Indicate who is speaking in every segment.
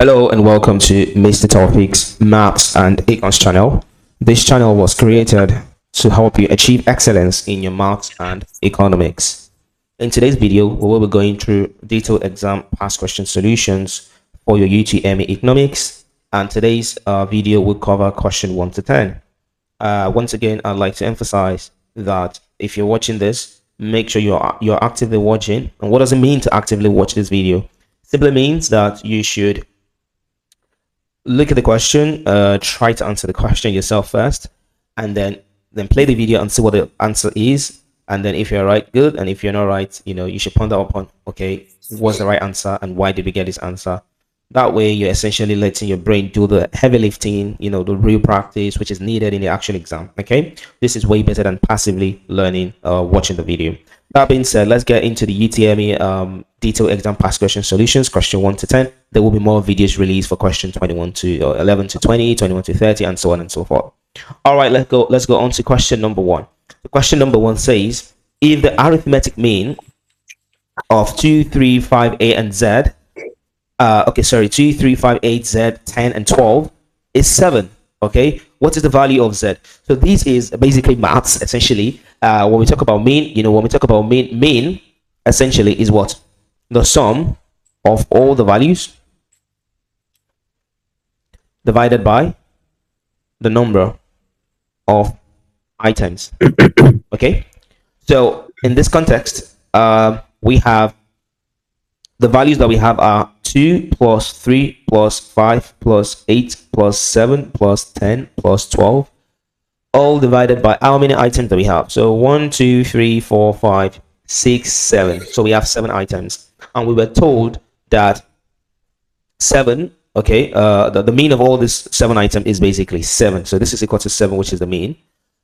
Speaker 1: Hello and welcome to Mr. Taofeek's Maths and Econs channel. This channel was created to help you achieve excellence in your maths and economics. In today's video, we will be going through detailed exam past question solutions for your UTME Economics, and today's video will cover question 1 to 10. Once again, I'd like to emphasize that if you're watching this, make sure you're actively watching. And what does it mean to actively watch this video? Simply means that you should look at the question, try to answer the question yourself first, and then play the video and see what the answer is. And then if you're right, good, and if you're not right, you should ponder upon, okay, what's the right answer and why did we get this answer. That way you're essentially letting your brain do the heavy lifting, the real practice which is needed in the actual exam. Okay, this is way better than passively learning watching the video. That being said, let's get into the UTME detailed exam past question solutions, question 1 to 10. There will be more videos released for question 21 to 11 to 20, 21 to 30, and so on and so forth. All right, let's go on to question number 1. The question number 1 says, if the arithmetic mean of 2, 3, 5, 8, and Z, 2, 3, 5, 8, Z, 10, and 12 is 7. Okay, what is the value of Z? So this is basically maths, essentially. When we talk about mean, mean essentially is what? The sum of all the values divided by the number of items. Okay, so in this context, we have the values that we have are 2 plus 3 plus 5 plus 8 plus 7 plus 10 plus 12, all divided by how many items that we have. So 1, 2, 3, 4, 5, 6, 7. So we have 7 items, and we were told that 7, okay, the mean of all these 7 items is basically 7. So this is equal to 7, which is the mean.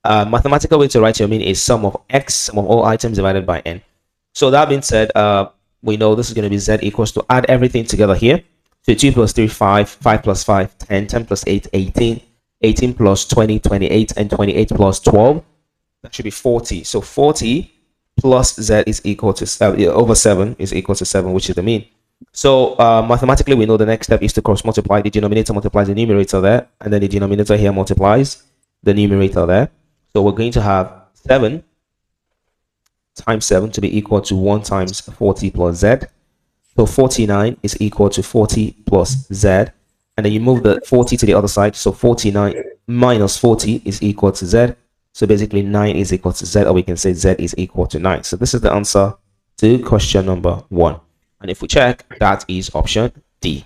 Speaker 1: Mathematical way to write your mean is sum of x, sum of all items divided by n. So that being said, we know this is going to be Z equals to add everything together here. So 2 plus 3, 5, 5 plus 5, 10, 10 plus 8, 18, 18 plus 20, 28, and 28 plus 12. That should be 40. So 40 plus Z is equal to over 7 is equal to 7, which is the mean. So mathematically, we know the next step is to cross multiply. The denominator multiplies the numerator there, and then the denominator here multiplies the numerator there. So we're going to have 7 times 7 to be equal to 1 times 40 plus Z. So 49 is equal to 40 plus Z. And then you move the 40 to the other side. So 49 minus 40 is equal to Z. So basically 9 is equal to Z, or we can say Z is equal to 9. So this is the answer to question number 1. And if we check, that is option D.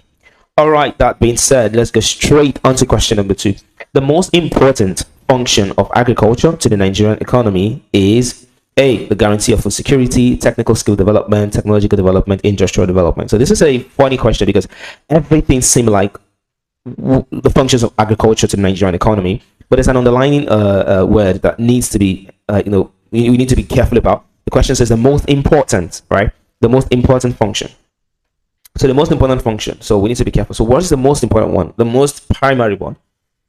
Speaker 1: All right, that being said, let's go straight on to question number 2. The most important function of agriculture to the Nigerian economy is A, the guarantee of food security, technical skill development, technological development, industrial development. So this is a funny question because everything seems like the functions of agriculture to the Nigerian economy, but there's an underlying word that needs to be, we need to be careful about. The question says the most important, right? The most important function. So the most important function. So we need to be careful. So what is the most important one? The most primary one,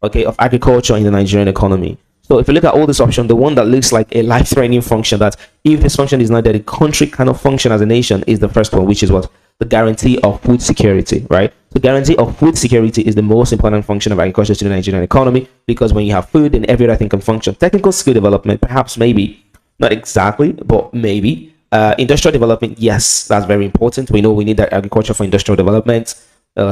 Speaker 1: okay, of agriculture in the Nigerian economy. So if you look at all this option, the one that looks like a life-threatening function, that if this function is not there, the country cannot function as a nation, is the first one, which is what? The guarantee of food security, right? The guarantee of food security is the most important function of agriculture to the Nigerian economy, because when you have food, then every other thing can function. Technical skill development, perhaps, maybe, not exactly, but maybe. Industrial development, yes, that's very important. We know we need that agriculture for industrial development.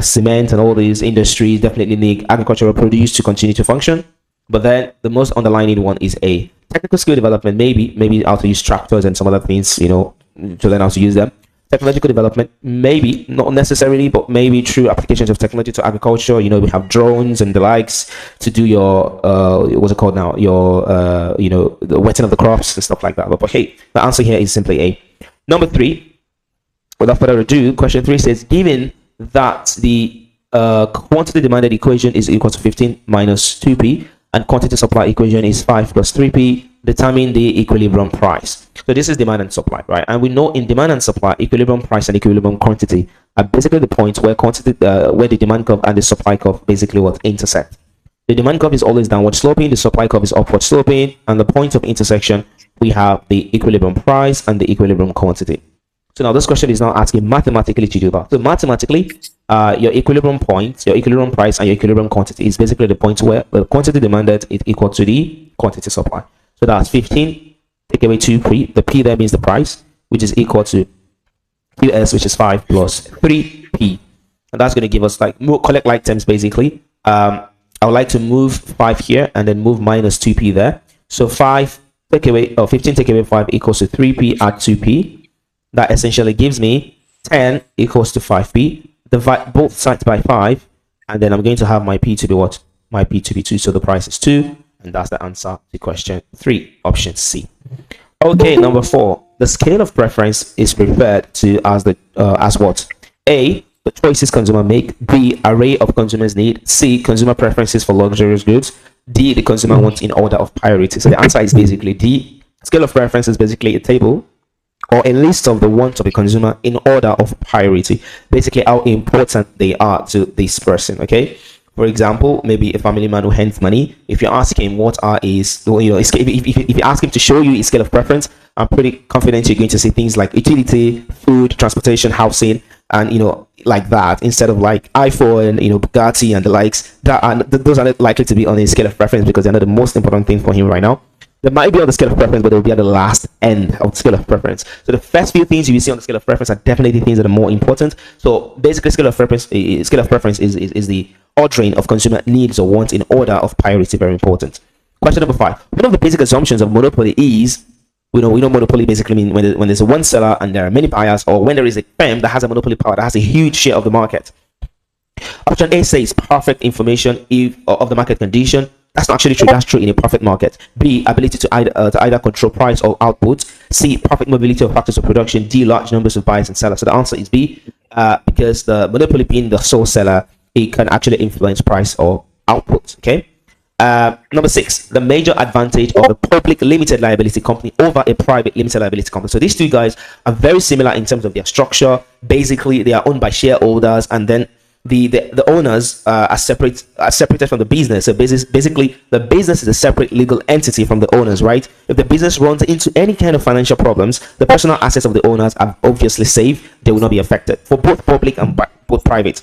Speaker 1: Cement and all these industries definitely need agricultural produce to continue to function. But then the most underlying one is A. Technical skill development, maybe how to use tractors and some other things, to learn how to use them. Technological development, maybe, not necessarily, but maybe through applications of technology to agriculture. We have drones and the likes to do your, what's it called now? Your, the wetting of the crops and stuff like that. But hey, the answer here is simply A. Number 3, without further ado, question 3 says, given that the quantity demanded equation is equal to 15 minus 2p, and quantity supply equation is 5 plus 3p, determine the equilibrium price. So this is demand and supply, right? And we know in demand and supply, equilibrium price and equilibrium quantity are basically the points where where the demand curve and the supply curve basically what intersect. The demand curve is always downward sloping, the supply curve is upward sloping, and the point of intersection, we have the equilibrium price and the equilibrium quantity. So now this question is now asking mathematically to do that. So mathematically, your equilibrium point, your equilibrium price, and your equilibrium quantity is basically the point where the quantity demanded is equal to the quantity supply. So that's 15, take away 2p. The p there means the price, which is equal to qs, which is 5 plus 3p. And that's going to give us like collect like terms basically. I would like to move 5 here and then move minus 2p there. So 5 take away, 15 take away 5 equals to 3p add 2p. That essentially gives me 10 equals to 5p. Divide both sides by 5, and then I'm going to have my p to be what? My p to be 2. So the price is 2, and that's the answer to question 3, option C. Okay, number 4. The scale of preference is referred to as the as what? A, the choices consumer make. B, array of consumers need. C, consumer preferences for luxurious goods. D, the consumer wants in order of priority. So the answer is basically D. Scale of preference is basically a table or a list of the wants of a consumer in order of priority. Basically, how important they are to this person. Okay. For example, maybe a family man who hands money. If you ask him what are his, if you ask him to show you his scale of preference, I'm pretty confident you're going to see things like utility, food, transportation, housing, and like that, instead of like iPhone, Bugatti and the likes. Those are not likely to be on his scale of preference because they're not the most important thing for him right now. They might be on the scale of preference, but they'll be at the last end of the scale of preference. So the first few things you will see on the scale of preference are definitely things that are more important. So basically, scale of preference is the ordering of consumer needs or wants in order of priority. Very important. Question number 5. One of the basic assumptions of monopoly is we know monopoly basically mean when there's one seller and there are many buyers, or when there is a firm that has a monopoly power that has a huge share of the market. Option A says perfect information of the market condition. That's not actually true. That's true in a perfect market. B, ability to either control price or output. C, perfect mobility of factors of production. D, large numbers of buyers and sellers. So the answer is B, because the monopoly being the sole seller, it can actually influence price or output. Okay. Number 6, the major advantage of a public limited liability company over a private limited liability company. So these two guys are very similar in terms of their structure. Basically, they are owned by shareholders, and then the owners are separated from the business. So basically, the business is a separate legal entity from the owners, right? If the business runs into any kind of financial problems, the personal assets of the owners are obviously safe. They will not be affected. For both public and both private.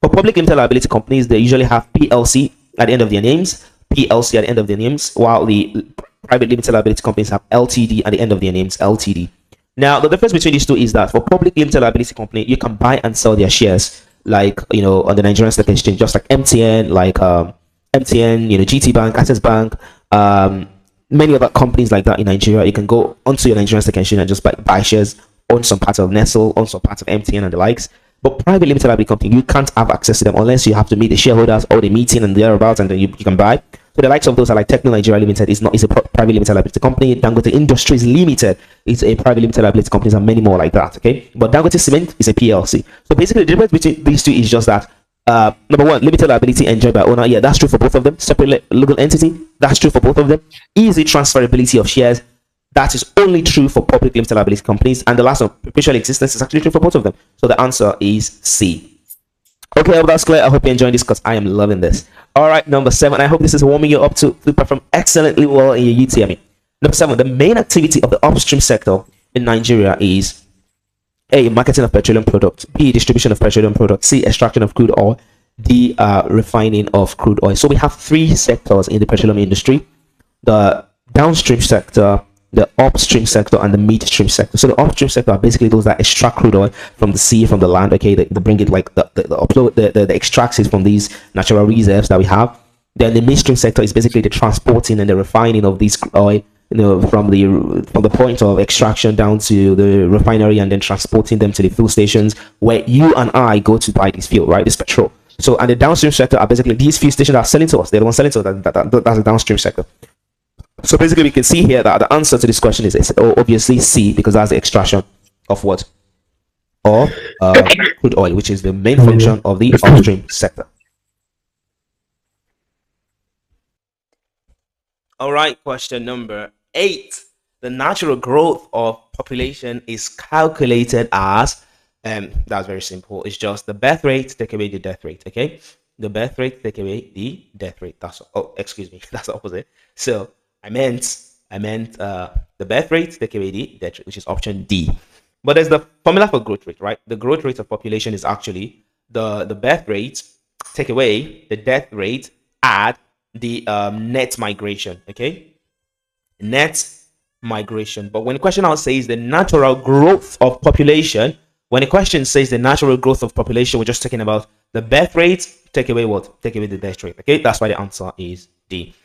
Speaker 1: For public limited liability companies, they usually have PLC at the end of their names. PLC at the end of their names, while the private limited liability companies have LTD at the end of their names, LTD. Now, the difference between these two is that for public limited liability company, you can buy and sell their shares, like on the Nigerian Stock Exchange, just like MTN, GT Bank, Access Bank, many other companies like that in Nigeria. You can go onto your Nigerian Stock Exchange and just buy shares, own some parts of Nestle, own some parts of MTN and the likes. But private limited liability company, you can't have access to them unless you have to meet the shareholders or the meeting and thereabouts, and then you can buy. So the likes of those are like Techno Nigeria Limited is a private limited liability company. Dangote Industries Limited is a private limited liability company, and many more like that. Okay, but Dangote Cement is a PLC. So basically, the difference between these two is just that number 1, limited liability enjoyed by owner. Yeah, that's true for both of them. Separate legal entity. That's true for both of them. Easy transferability of shares. That is only true for public limited liability companies, and the last one, perpetual existence, is actually true for both of them. So the answer is C. Okay, well, that's clear. I hope you're enjoying this because I am loving this. All right, number 7. I hope this is warming you up to perform excellently well in your UTME. Number 7. The main activity of the upstream sector in Nigeria is A, marketing of petroleum products. B, distribution of petroleum products. C, extraction of crude oil. D, refining of crude oil. So we have 3 sectors in the petroleum industry: the downstream sector, the upstream sector, and the midstream sector. So the upstream sector are basically those that extract crude oil from the sea, from the land. Okay, they bring it like the extracts it from these natural reserves that we have. Then the midstream sector is basically the transporting and the refining of these oil, from the point of extraction down to the refinery, and then transporting them to the fuel stations where you and I go to buy this fuel, right? This petrol. So, and the downstream sector are basically these fuel stations that are selling to us. They're the ones selling to us. That's the downstream sector. So basically, we can see here that the answer to this question is obviously C, because that's the extraction of what? Of crude oil, which is the main function of the upstream sector. All right, question number 8. The natural growth of population is calculated as, that's very simple. It's just the birth rate take away the death rate. Okay, the birth rate take away the death rate. That's excuse me, that's the opposite. So I meant the birth rate take away the death rate, which is option D. But there's the formula for growth rate, right? The growth rate of population is actually the birth rate, take away the death rate, add the net migration, okay? Net migration. But when the question now says the natural growth of population, when the question says the natural growth of population, we're just talking about the birth rate, take away what? Take away the death rate, okay? That's why the answer is D.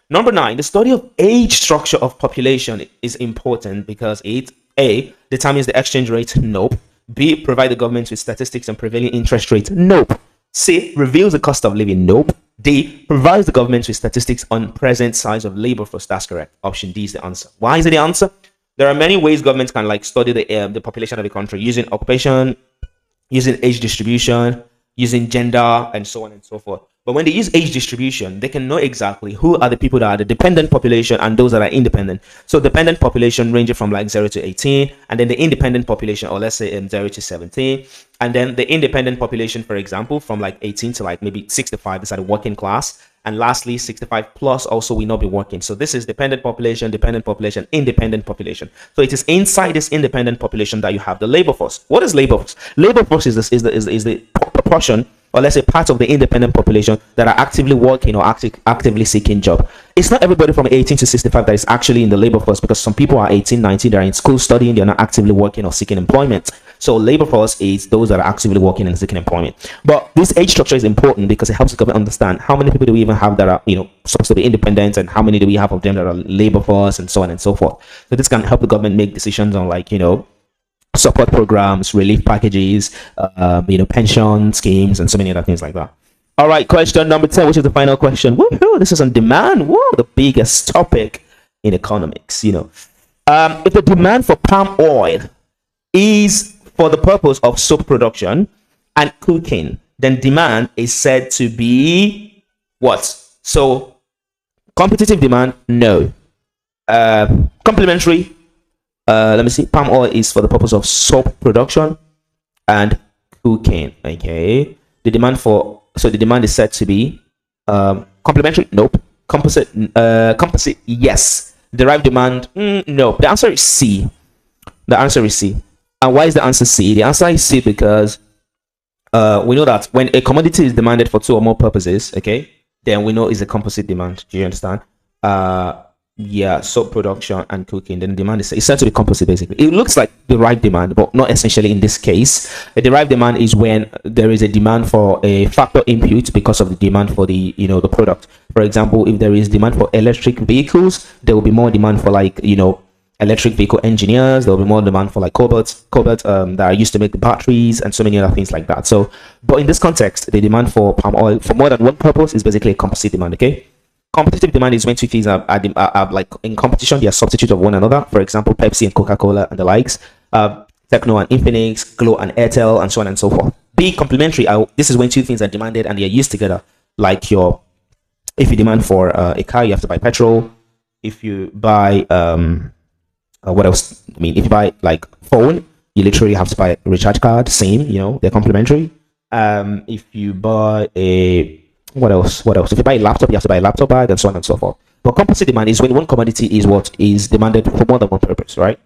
Speaker 1: Number 9, the study of age structure of population is important because it A, determines the exchange rate, nope. B, provide the government with statistics on prevailing interest rates, nope. C, reveals the cost of living, nope. D, provides the government with statistics on present size of labor force, that's correct. Option D is the answer. Why is it the answer? There are many ways governments can like study the population of a country using occupation, using age distribution, using gender, and so on and so forth. But when they use age distribution, they can know exactly who are the people that are the dependent population and those that are independent. So dependent population ranging from like 0 to 18, and then the independent population, or let's say 0 to 17, and then the independent population, for example, from like 18 to like maybe 65 is at a working class. And lastly, 65 plus also will not be working. So this is dependent population, independent population. So it is inside this independent population that you have the labor force. What is labor force? Labor force is the proportion, or let's say part of the independent population that are actively working or actively seeking job. It's not everybody from 18 to 65 that is actually in the labor force, because some people are 18, 19, they're in school studying, they're not actively working or seeking employment. So labor force is those that are actively working and seeking employment. But this age structure is important because it helps the government understand how many people do we even have that are, supposed to be independent, and how many do we have of them that are labor force, and so on and so forth. So this can help the government make decisions on support programs, relief packages, pension schemes, and so many other things like that. All right, question number 10, which is the final question. Woohoo, this is on demand. Whoa, the biggest topic in economics. If the demand for palm oil is for the purpose of soap production and cooking, then demand is said to be what? So competitive demand, no. Complementary, let me see. Palm oil is for the purpose of soap production and cooking. Okay. The demand is said to be complementary. Nope. Composite. Yes. Derived demand. No. The answer is C. And why is the answer C? The answer is C because we know that when a commodity is demanded for two or more purposes, okay, then we know it's a composite demand. Do you understand? Soap production and cooking, then demand is said to be composite. Basically, it looks like derived demand, but not essentially in this case. A derived demand is when there is a demand for a factor input because of the demand for the the product. For example, if there is demand for electric vehicles, there will be more demand for electric vehicle engineers. There will be more demand for cobalt that are used to make the batteries, and so many other things like that. So, but in this context, the demand for palm oil for more than one purpose is basically a composite demand. Okay. Competitive demand is when two things are like in competition, they are substitute of one another. For example, Pepsi and Coca-Cola and the likes, Techno and Infinix, Glo and Airtel, and so on and so forth. B, complementary. This is when two things are demanded and they are used together. If you demand for a car, you have to buy petrol. If you buy what else? If you buy phone, you literally have to buy a recharge card. Same, they're complementary. If you buy what else? If you buy a laptop, you have to buy a laptop bag, and so on and so forth. But composite demand is when one commodity is what is demanded for more than one purpose, right?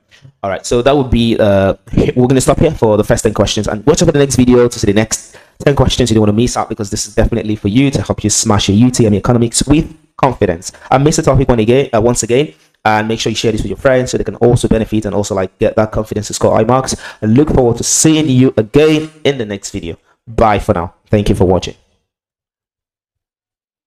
Speaker 1: All right, so that would be we're going to stop here for the first 10 questions, and watch out for the next video to see the next 10 questions you don't want to miss out, because this is definitely for you to help you smash your UTME Economics with confidence. I'm Mr. Taofeek once again, and make sure you share this with your friends so they can also benefit and also get that confidence to score high marks. I look forward to seeing you again in the next video. Bye for now. Thank you for watching.